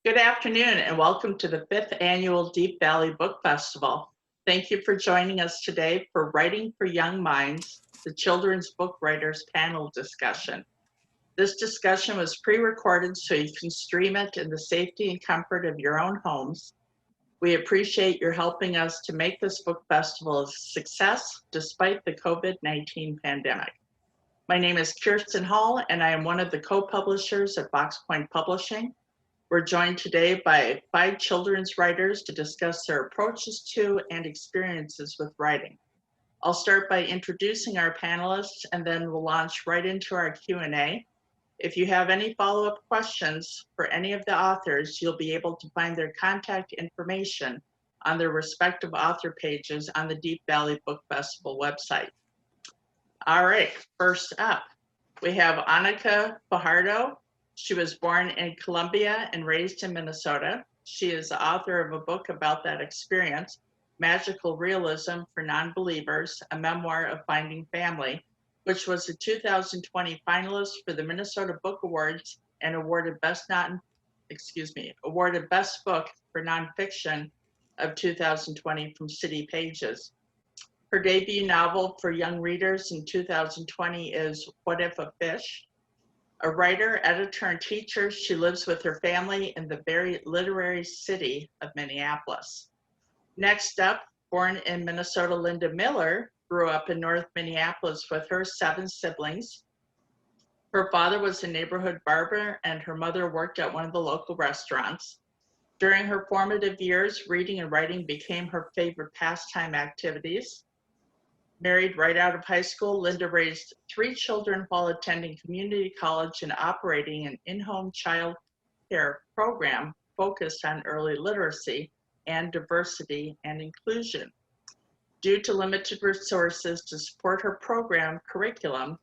Good afternoon and welcome to the 5th Annual Deep Valley Book Festival. Thank you for joining us today for Writing for Young Minds, the Children's Book Writers Panel discussion. This discussion was pre-recorded so you can stream it in the safety and comfort of your own homes. We appreciate your helping us to make this book festival a success despite the COVID-19 pandemic. My name is Kiersten Hall and I am one of the co-publishers at Pointe Publishing. We're joined today by 5 children's writers to discuss their approaches to and experiences with writing. I'll start by introducing our panelists and then we'll launch right into our Q&A. If you have any follow-up questions for any of the authors, you'll be able to find their contact information on their respective author pages on the Deep Valley Book Festival website. All right, first up, we have Annika Fajardo. She was born in Colombia and raised in Minnesota. She is the author of a book about that experience, Magical Realism for Non-Believers, a memoir of finding family, which was a 2020 finalist for the Minnesota Book Awards and awarded Best Book for Nonfiction of 2020 from City Pages. Her debut novel for young readers in 2020 is What If a Fish? A writer, editor, and teacher, she lives with her family in the very literary city of Minneapolis. Next up, born in Minnesota, Linda Miller grew up in North Minneapolis with her 7 siblings. Her father was a neighborhood barber and her mother worked at one of the local restaurants. During her formative years, reading and writing became her favorite pastime activities. Married right out of high school, Linda raised 3 children while attending community college and operating an in-home child care program focused on early literacy and diversity and inclusion. Due to limited resources to support her program curriculum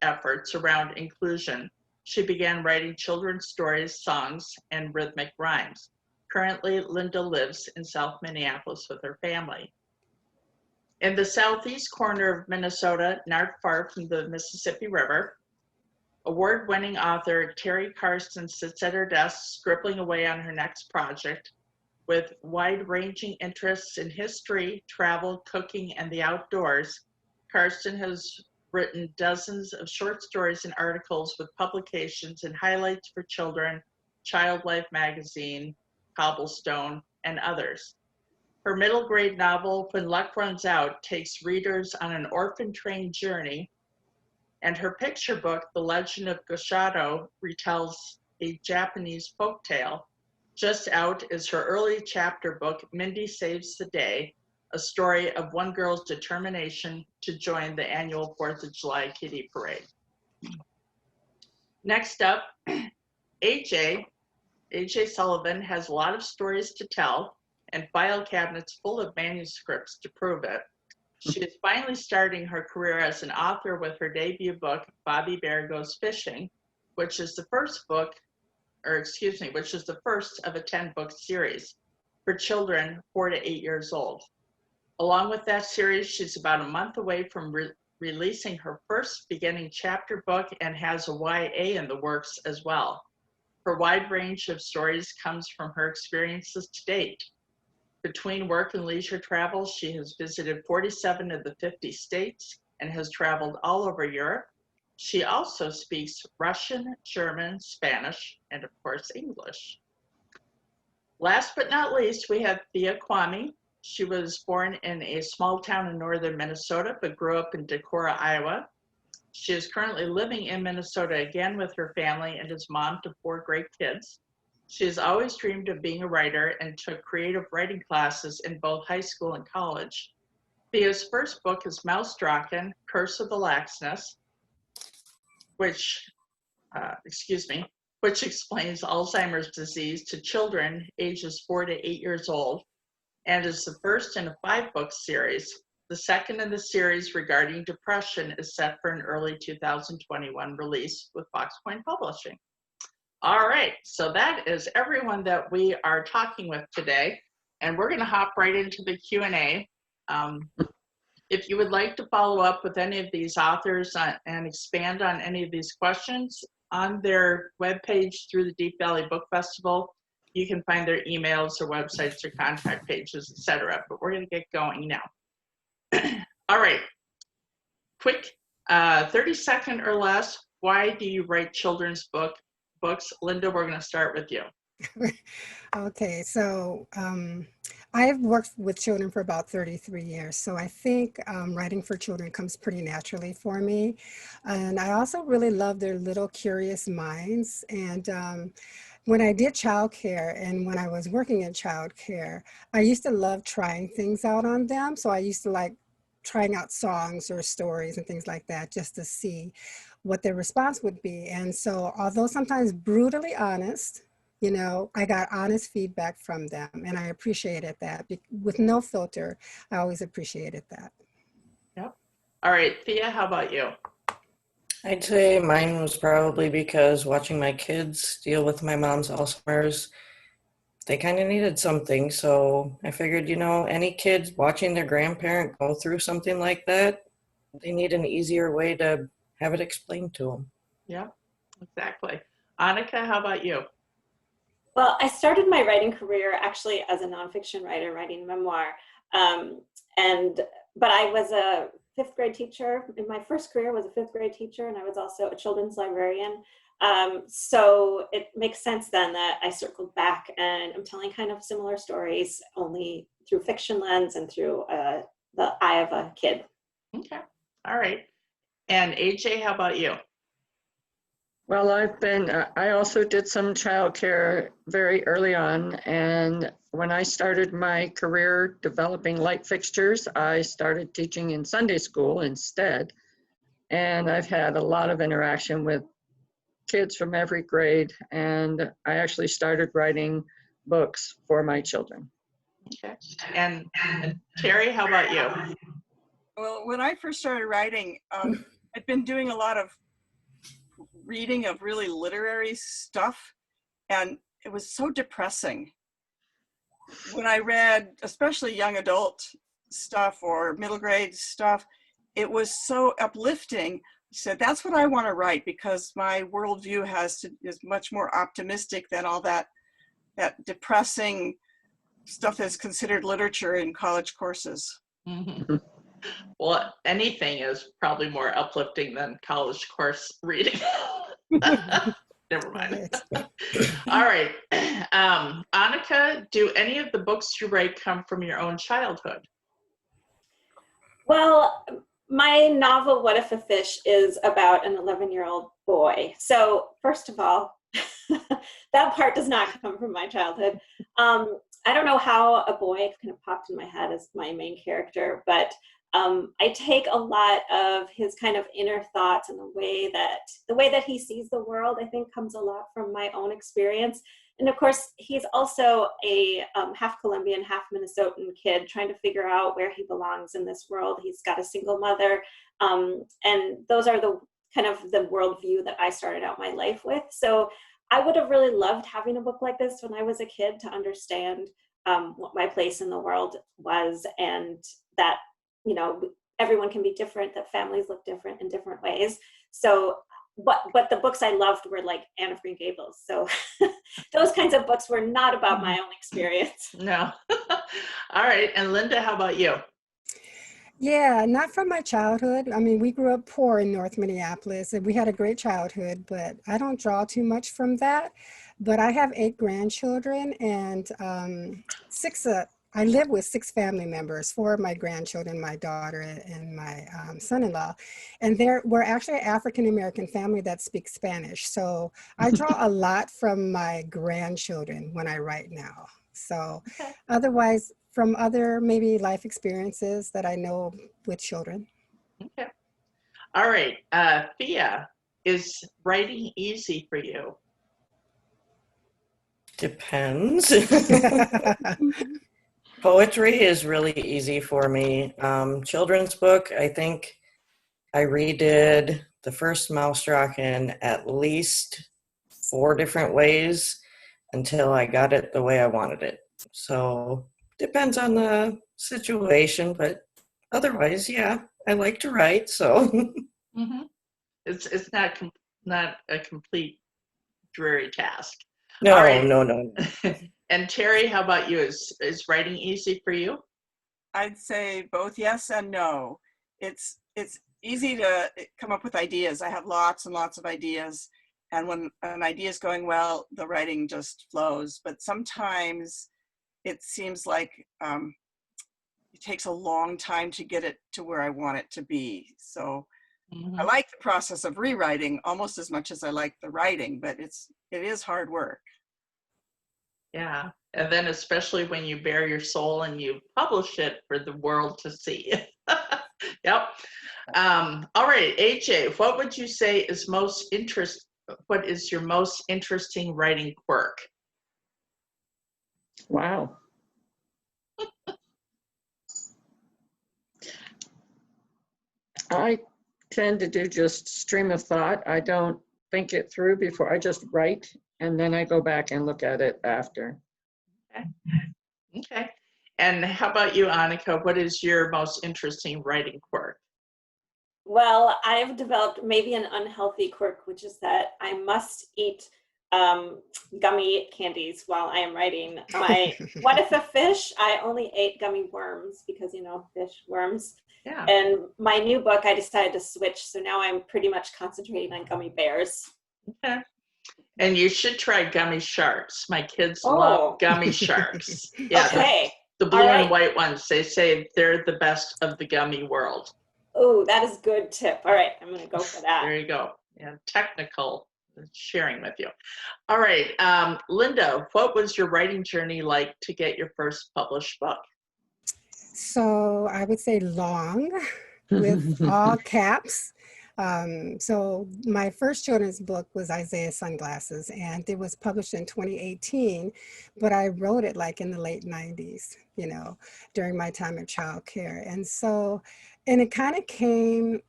efforts around inclusion, she began writing children's stories, songs, and rhythmic rhymes. Currently, Linda lives in South Minneapolis with her family. In the southeast corner of Minnesota, not far from the Mississippi River, award-winning author Terry Kiersten sits at her desk scribbling away on her next project. With wide-ranging interests in history, travel, cooking, and the outdoors, Kiersten has written dozens of short stories and articles with publications in Highlights for Children, Child Life Magazine, Cobblestone, and others. Her middle grade novel, When Luck Runs Out, takes readers on an orphan train journey, and her picture book, The Legend of Goshado, retells a Japanese folktale. Just out is her early chapter book, Mindy Saves the Day, a story of one girl's determination to join the annual 4th of July Kiddie Parade. Next up, AJ Sullivan has a lot of stories to tell and file cabinets full of manuscripts to prove it. She is finally starting her career as an author with her debut book, Bobby Bear Goes Fishing, which is the first of a 10-book series for children 4 to 8 years old. Along with that series, she's about a month away from releasing her first beginning chapter book and has a YA in the works as well. Her wide range of stories comes from her experiences to date. Between work and leisure travel, she has visited 47 of the 50 states and has traveled all over Europe. She also speaks Russian, German, Spanish, and of course, English. Last but not least, we have Thea Kwame. She was born in a small town in northern Minnesota, but grew up in Decorah, Iowa. She is currently living in Minnesota again with her family and is mom to 4 great kids. She has always dreamed of being a writer and took creative writing classes in both high school and college. Thea's first book is Mousedraken, Curse of the Laxness, which explains Alzheimer's disease to children ages 4 to 8 years old, and is the first in a 5-book series. The second in the series regarding depression is set for an early 2021 release with Pointe Publishing. All right, so that is everyone that we are talking with today, and we're going to hop right into the Q&A. If you would like to follow up with any of these authors and expand on any of these questions, on their webpage through the Deep Valley Book Festival, You can find their emails, their websites, their contact pages, etc. But we're going to get going now. All right. Quick, 30-second or less. Why do you write children's books? Linda, we're going to start with you. Okay, so I've worked with children for about 33 years, so I think writing for children comes pretty naturally for me. And I also really love their little curious minds. And when I did childcare and when I was working in childcare, I used to love trying things out on them. So I used to like trying out songs or stories and things like that just to see what their response would be. And so although sometimes brutally honest, you know, I got honest feedback from them and I appreciated that. With no filter, I always appreciated that. Yep. All right, Thea, how about you? I'd say mine was probably because watching my kids deal with my mom's Alzheimer's, they kind of needed something. So I figured, you know, any kids watching their grandparent go through something like that, they need an easier way to have it explained to them. Yeah, exactly. Annika, how about you? Well, I started my writing career actually as a nonfiction writer, writing memoir. But I was a fifth grade teacher. In my first career was a fifth grade teacher, and I was also a children's librarian. So it makes sense then that I circled back and I'm telling kind of similar stories, only through fiction lens and through the eye of a kid. Okay, all right. And AJ, how about you? Well, I also did some childcare very early on. And when I started my career developing light fixtures, I started teaching in Sunday school instead. And I've had a lot of interaction with kids from every grade. And I actually started writing books for my children. Okay. And Terry, how about you? Well, when I first started writing, I'd been doing a lot of reading of really literary stuff, and it was so depressing. When I read, especially young adult stuff or middle grade stuff, it was so uplifting. I said, that's what I want to write, because my worldview is much more optimistic than all that depressing stuff that's considered literature in college courses. Mm-hmm. Well, anything is probably more uplifting than college course reading. Never mind. All right. Annika, do any of the books you write come from your own childhood? Well, my novel, What If a Fish, is about an 11-year-old boy. So first of all, that part does not come from my childhood. I don't know how a boy kind of popped in my head as my main character, but I take a lot of his kind of inner thoughts and the way that he sees the world, I think, comes a lot from my own experience. And of course, he's also a half Colombian, half Minnesotan kid trying to figure out where he belongs in this world. He's got a single mother. And those are the kind of the worldview that I started out my life with. So I would have really loved having a book like this when I was a kid to understand what my place in the world was, and that, you know, everyone can be different, that families look different in different ways. So, but the books I loved were like Anne of Green Gables. So those kinds of books were not about my own experience. No. All right. And Linda, how about you? Yeah, not from my childhood. I mean, we grew up poor in North Minneapolis and we had a great childhood, but I don't draw too much from that. But I have 8 grandchildren and I live with 6 family members, 4 of my grandchildren, my daughter and my son-in-law. And we're actually an African-American family that speaks Spanish. So I draw a lot from my grandchildren when I write now. So otherwise, from other maybe life experiences that I know with children. Okay. All right. Thea, is writing easy for you? Depends. Poetry is really easy for me. Children's book, I think I redid the first Mousetrap in at least 4 different ways until I got it the way I wanted it. So depends on the situation, but otherwise, yeah, I like to write. So Mm-hmm. It's not a complete dreary task. No, All right. no. And Terry, how about you? Is writing easy for you? I'd say both yes and no. It's easy to come up with ideas. I have lots and lots of ideas. And when an idea is going well, the writing just flows. But sometimes it seems like it takes a long time to get it to where I want it to be. So I like the process of rewriting almost as much as I like the writing, but it is hard work. Yeah. And then especially when you bare your soul and you publish it for the world to see. Yep. All right, AJ, what would you say is what is your most interesting writing quirk? Wow. I tend to do just stream of thought. I don't think it through before I just write, and then I go back and look at it after. Okay. And how about you, Annika? What is your most interesting writing quirk? Well, I've developed maybe an unhealthy quirk, which is that I must eat gummy candies while I am writing. My What If a Fish, I only ate gummy worms because, fish, worms. Yeah. And my new book, I decided to switch. So now I'm pretty much concentrating on gummy bears. Okay. And you should try gummy sharks. My kids love gummy sharks. Yeah, okay. the blue and white ones, they say they're the best of the gummy world. Oh, that is a good tip. All right, I'm going to go for that. There you go. Yeah, technical sharing with you. All right, Linda, what was your writing journey like to get your first published book? So I would say long with all caps. So my first children's book was Isaiah Sunglasses, and it was published in 2018, but I wrote it like in the late 90s, during my time of childcare. And it kind of came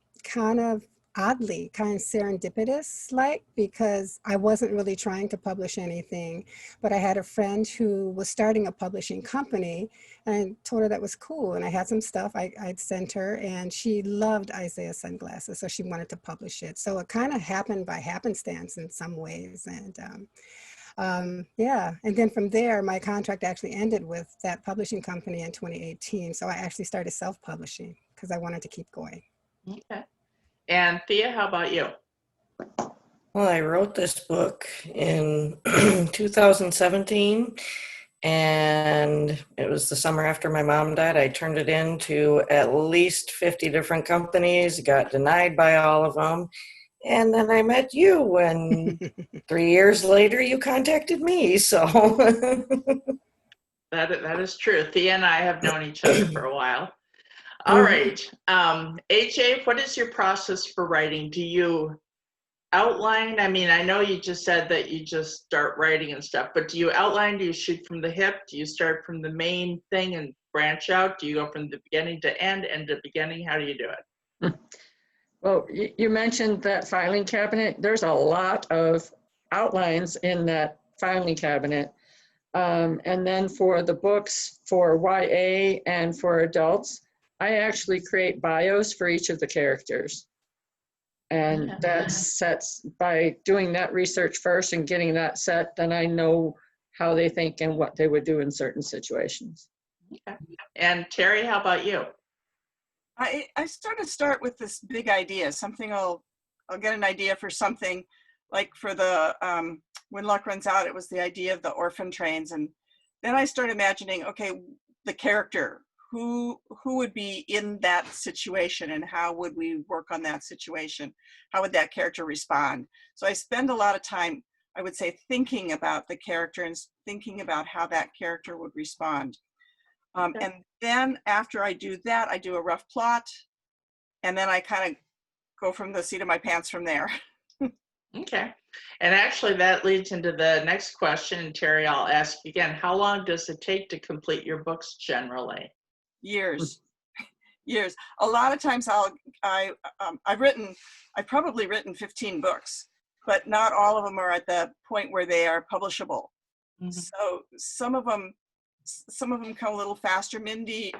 oddly, kind of serendipitous because I wasn't really trying to publish anything, but I had a friend who was starting a publishing company, and I told her that was cool. And I had some stuff I'd sent her, and she loved Isaiah Sunglasses, so she wanted to publish it. So it kind of happened by happenstance in some ways. And and then from there, my contract actually ended with that publishing company in 2018. So I actually started self-publishing because I wanted to keep going. Okay. And Thea, how about you? Well, I wrote this book in 2017, and it was the summer after my mom died. I turned it in to at least 50 different companies, got denied by all of them. And then I met you, and 3 years later, you contacted me. So that is true. Thea and I have known each other for a while. All right. AJ, what is your process for writing? Do you outline? I mean, I know you just said that you just start writing and stuff, but do you outline? Do you shoot from the hip? Do you start from the main thing and branch out? Do you go from the beginning to end to beginning? How do you do it? Well, you mentioned that filing cabinet. There's a lot of outlines in that filing cabinet. And then for the books for YA and for adults, I actually create bios for each of the characters. And that sets, by doing that research first and getting that set, then I know how they think and what they would do in certain situations. Okay. And Terry, how about you? I start with this big idea, something I'll get an idea for something, like for the, when luck runs out, it was the idea of the orphan trains. And then I start imagining, okay, the character, who would be in that situation and how would we work on that situation? How would that character respond? So I spend a lot of time, I would say, thinking about the character and thinking about how that character would respond. And then after I do that, I do a rough plot, and then I kind of go from the seat of my pants from there. Okay. And actually that leads into the next question. And Terry, I'll ask again, how long does it take to complete your books generally? Years. A lot of times I've probably written 15 books, but not all of them are at the point where they are publishable. Mm-hmm. So some of them come a little faster. Mindy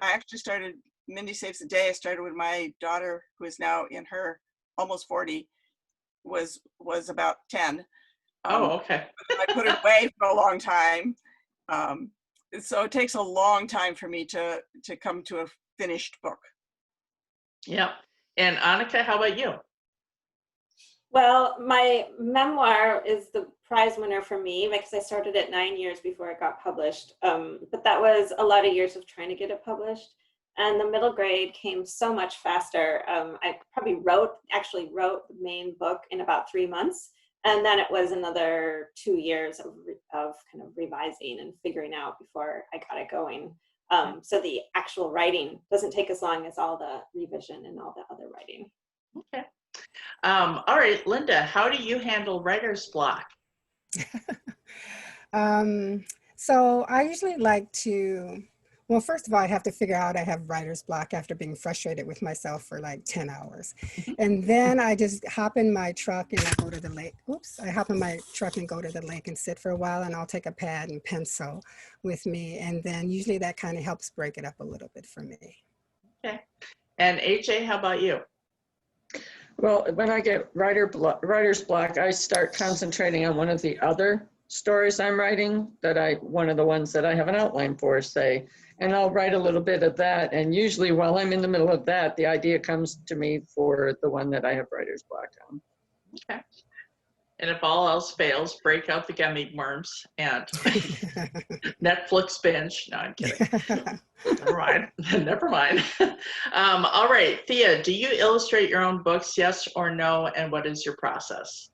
Saves the Day. I started with my daughter, who is now in her almost 40, was about 10. Oh, okay. I put it away for a long time. So it takes a long time for me to come to a finished book. Yep. And Annika, how about you? Well, my memoir is the prize winner for me because I started it 9 years before it got published. But that was a lot of years of trying to get it published. And the middle grade came so much faster. I probably actually wrote the main book in about 3 months. And then it was another 2 years of kind of revising and figuring out before I got it going. So the actual writing doesn't take as long as all the revision and all the other writing. Okay. All right, Linda, how do you handle writer's block? So I usually like to, well, first of all, I have to figure out I have writer's block after being frustrated with myself for like 10 hours. And then I just hop in my truck and I go to the lake. Oops, I hop in my truck and go to the lake and sit for a while, and I'll take a pad and pencil with me. And then usually that kind of helps break it up a little bit for me. Okay. And AJ, how about you? Well, when I get writer's block, I start concentrating on one of the other stories I'm writing, one of the ones that I have an outline for, say, and I'll write a little bit of that. And usually while I'm in the middle of that, the idea comes to me for the one that I have writer's block on. Okay. And if all else fails, break out the gummy worms and Netflix binge. No, I'm kidding. Never mind. Never mind. All right, Thea, do you illustrate your own books, yes or no? And what is your process?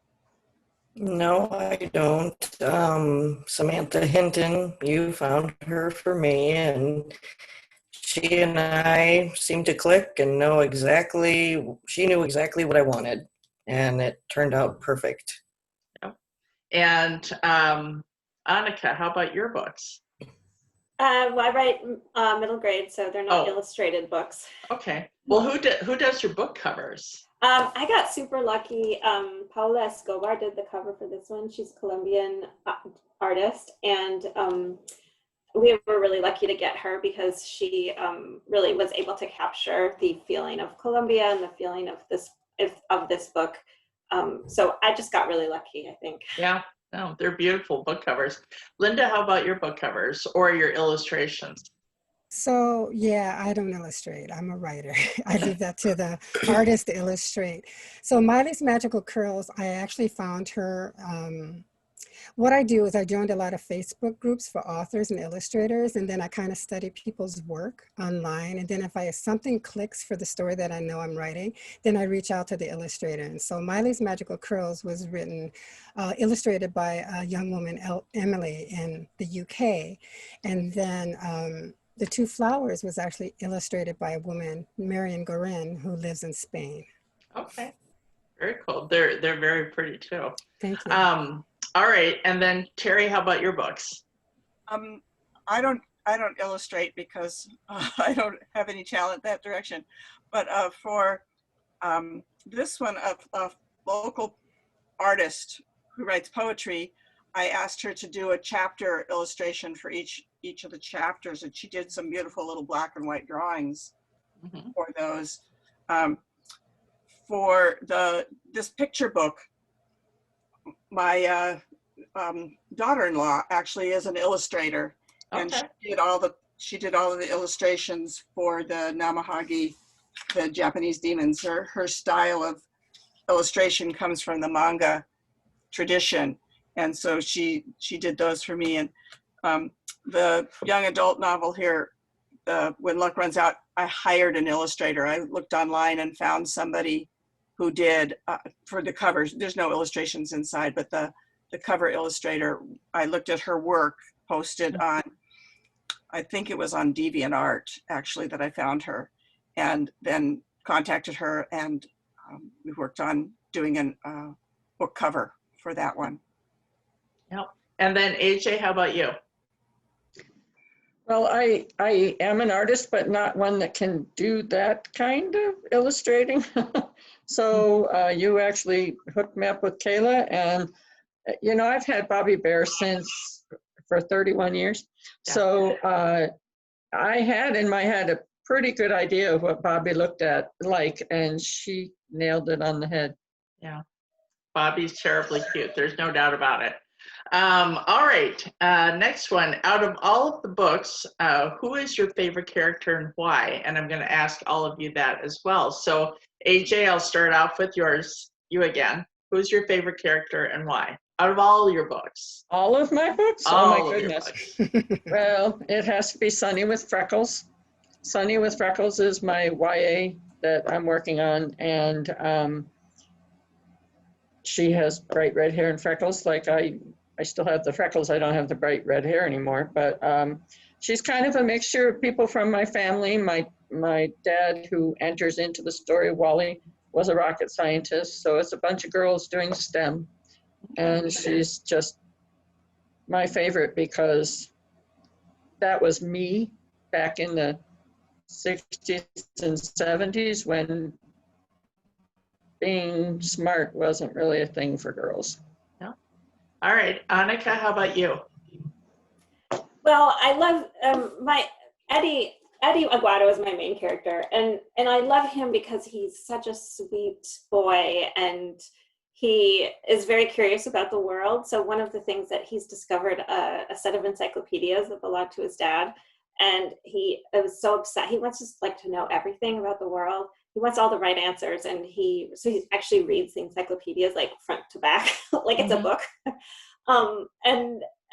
No, I don't. Samantha Hinton, you found her for me, and she and I seemed to click and she knew exactly what I wanted, and it turned out perfect. Yep. And Annika, how about your books? Well, I write middle grade, so they're not illustrated books. Okay. Well, who does your book covers? I got super lucky. Paula Escobar did the cover for this one. She's a Colombian artist, and we were really lucky to get her because she really was able to capture the feeling of Colombia and the feeling of this book. So I just got really lucky, I think. Yeah, no, they're beautiful book covers. Linda, how about your book covers or your illustrations? So yeah, I don't illustrate. I'm a writer. I leave that to the artist to illustrate. So Miley's Magical Curls, I actually found her. What I do is I joined a lot of Facebook groups for authors and illustrators, and then I kind of study people's work online. And then if something clicks for the story that I know I'm writing, then I reach out to the illustrator. And so Miley's Magical Curls was illustrated by a young woman, Emily, in the UK. And then The Two Flowers was actually illustrated by a woman, Marion Gorin, who lives in Spain. Okay, very cool. They're very pretty too. Thank you. All right, and then Terry, how about your books? I don't illustrate because I don't have any talent that direction. But for this one, a local artist who writes poetry, I asked her to do a chapter illustration for each of the chapters, and she did some beautiful little black and white drawings for those. For this picture book, my daughter-in-law actually is an illustrator, and she did all of the illustrations for the Namahagi, the Japanese demons. Her style of illustration comes from the manga tradition, and so she did those for me. And the young adult novel here, When Luck Runs Out, I hired an illustrator. I looked online and found somebody who did for the covers. There's no illustrations inside, but the cover illustrator, I looked at her work posted on, I think it was on DeviantArt actually that I found her, and then contacted her, and we worked on doing a book cover for that one. Yep. And then AJ, how about you? Well, I am an artist, but not one that can do that kind of illustrating. So you actually hooked me up with Kayla, and you know, I've had Bobby Bear for 31 years. Yeah. So I had in my head a pretty good idea of what Bobby looked at like, and she nailed it on the head. Yeah. Bobby's terribly cute. There's no doubt about it. All right, next one. Out of all of the books, who is your favorite character and why? And I'm going to ask all of you that as well. So AJ, I'll start off with yours. You again. Who's your favorite character and why? Out of all your books. All of my books? All Oh my of your goodness. books. Well, it has to be Sunny with Freckles. Sunny with Freckles is my YA that I'm working on, and she has bright red hair and freckles. Like I still have the freckles. I don't have the bright red hair anymore, but she's kind of a mixture of people from my family. My dad, who enters into the story, Wally, was a rocket scientist. So it's a bunch of girls doing STEM. And she's just my favorite because that was me back in the 60s and 70s when being smart wasn't really a thing for girls. No. All right, Annika, how about you? Well, I love my Eddie Aguado is my main character, and I love him because he's such a sweet boy, and he is very curious about the world. So one of the things that he's discovered a set of encyclopedias that belonged to his dad, and he was so upset. He wants just like to know everything about the world. He wants all the right answers, and he actually reads the encyclopedias like front to back, like it's a book.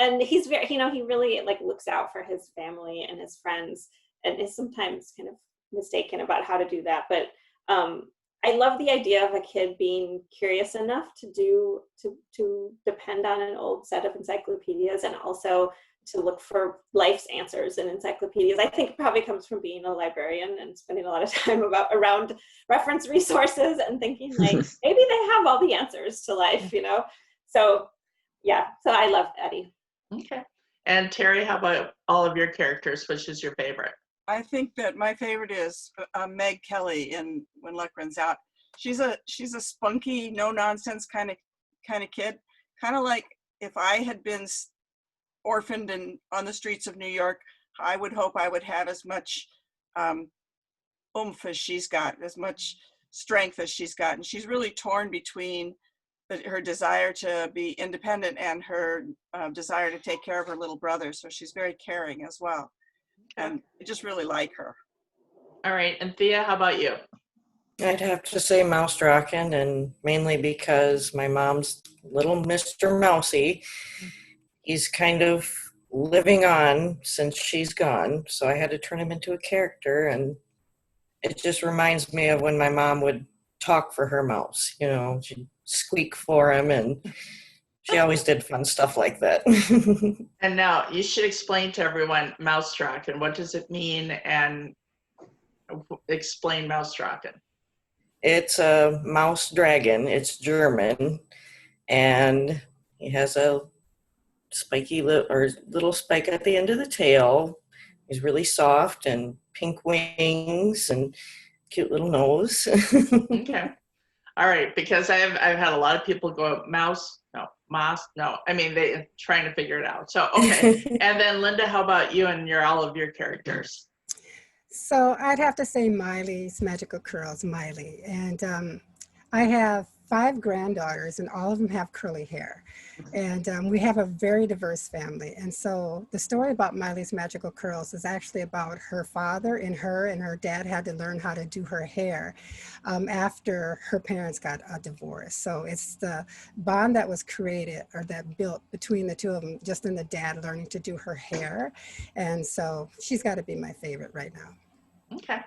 And he's very, he really like looks out for his family and his friends, and is sometimes kind of mistaken about how to do that. But I love the idea of a kid being curious enough to depend on an old set of encyclopedias, and also to look for life's answers in encyclopedias. I think it probably comes from being a librarian and spending a lot of time around reference resources and thinking like, maybe they have all the answers to life, So yeah, so I love Eddie. Okay. And Terry, how about all of your characters? Which is your favorite? I think that my favorite is Meg Kelly in When Luck Runs Out. She's a spunky, no nonsense kind of kid. Kind of like if I had been orphaned and on the streets of New York, I would hope I would have as much oomph as she's got, as much strength as she's got. And she's really torn between her desire to be independent and her desire to take care of her little brother. So she's very caring as well. And I just really like her. All right. And Thea, how about you? I'd have to say Mouse Rockin', and mainly because my mom's little Mr. Mousy, he's kind of living on since she's gone. So I had to turn him into a character, and it just reminds me of when my mom would talk for her mouse, she'd squeak for him, and she always did fun stuff like that. And now you should explain to everyone Mousetrack and what does it mean, and explain Mousetrack. It's a mouse dragon. It's German, and he has a spiky little spike at the end of the tail. He's really soft and pink wings and cute little nose. Okay. All right, because I've had a lot of people go mouse, no. I mean, they're trying to figure it out. So, okay. And then Linda, how about you and all of your characters? So I'd have to say Miley's Magical Curls, Miley. And I have 5 granddaughters, and all of them have curly hair. And we have a very diverse family. And so the story about Miley's Magical Curls is actually about her father and her dad had to learn how to do her hair after her parents got a divorce. So it's the bond that was created or that built between the two of them, just in the dad learning to do her hair. And so she's got to be my favorite right now. Okay.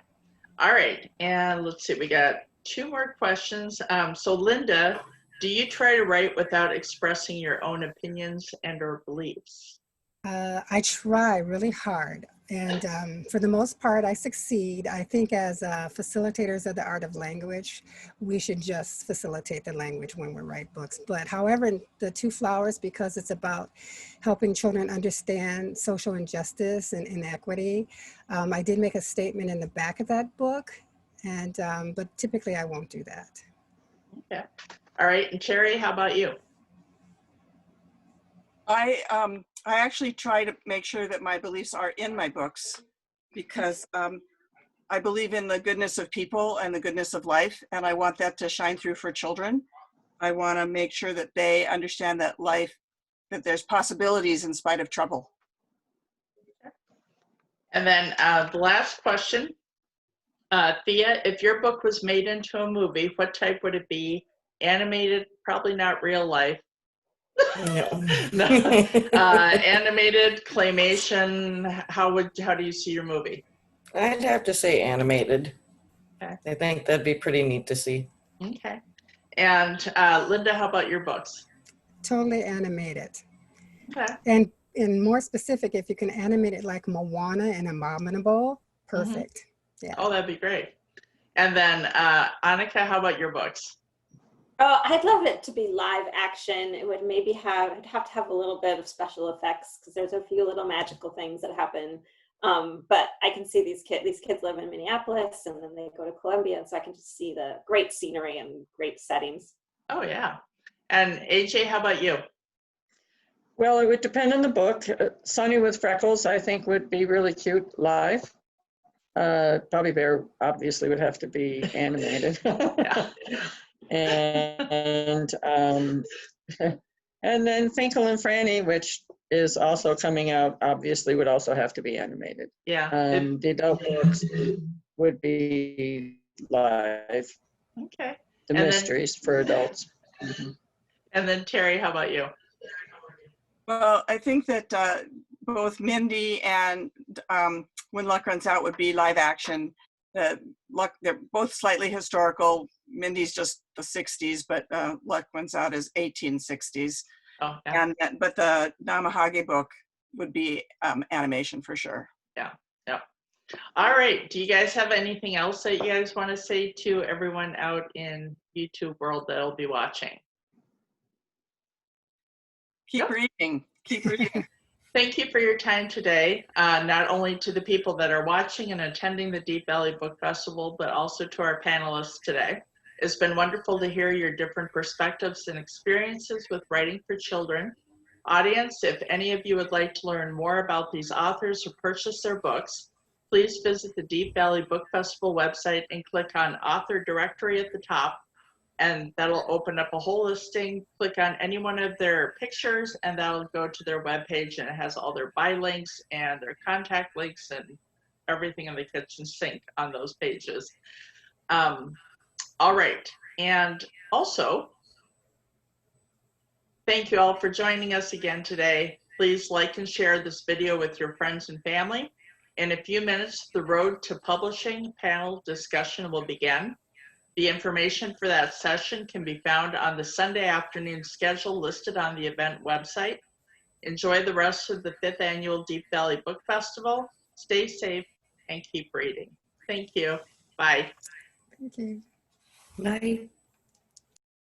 All right. And let's see, we got 2 more questions. So Linda, do you try to write without expressing your own opinions and or beliefs? I try really hard, and for the most part, I succeed. I think as facilitators of the art of language, we should just facilitate the language when we write books. But however, in the 2 Flowers, because it's about helping children understand social injustice and inequity, I did make a statement in the back of that book, and but typically I won't do that. Okay. All right. And Terry, how about you? I actually try to make sure that my beliefs are in my books, because I believe in the goodness of people and the goodness of life, and I want that to shine through for children. I want to make sure that they understand that that there's possibilities in spite of trouble. And then the last question, Thea, if your book was made into a movie, what type would it be? Animated, probably not real life. No. No. Animated, claymation. How do you see your movie? I'd have to say animated. Okay. I think that'd be pretty neat to see. Okay. And Linda, how about your books? Totally animated. Okay. And more specific, if you can animate it like Moana and Abominable, perfect. Yeah. Oh, that'd be great. And then Annika, how about your books? Oh, I'd love it to be live action. It would maybe it'd have to have a little bit of special effects because there's a few little magical things that happen. But I can see these kids live in Minneapolis and then they go to Columbia, and so I can just see the great scenery and great settings. Oh, yeah. And AJ, how about you? Well, it would depend on the book. Sunny with Freckles, I think, would be really cute live. Bobby Bear obviously would have to be animated. and then Finkel and Franny, which is also coming out, obviously would also have to be animated. Yeah. The adult books would be live. Okay. The And mysteries for adults. And then Terry, how about you? Well, I think that both Mindy and When Luck Runs Out would be live action. They're both slightly historical. Mindy's just the 60s, but Luck Runs Out is 1860s. Oh, yeah. But the Namahage book would be animation for sure. Yeah. All right. Do you guys have anything else that you guys want to say to everyone out in YouTube world that'll be watching? Keep reading. Keep reading. Thank you for your time today, not only to the people that are watching and attending the Deep Valley Book Festival, but also to our panelists today. It's been wonderful to hear your different perspectives and experiences with writing for children. Audience, if any of you would like to learn more about these authors or purchase their books, please visit the Deep Valley Book Festival website and click on Author Directory at the top, and that'll open up a whole listing. Click on any one of their pictures and that'll go to their webpage, and it has all their buy links and their contact links and everything in the kitchen sink on those pages. All right, and also, thank you all for joining us again today. Please like and share this video with your friends and family. In a few minutes, the Road to Publishing panel discussion will begin. The information for that session can be found on the Sunday afternoon schedule listed on the event website. Enjoy the rest of the 5th Annual Deep Valley Book Festival. Stay safe and keep reading. Thank you. Bye. Thank you. Bye.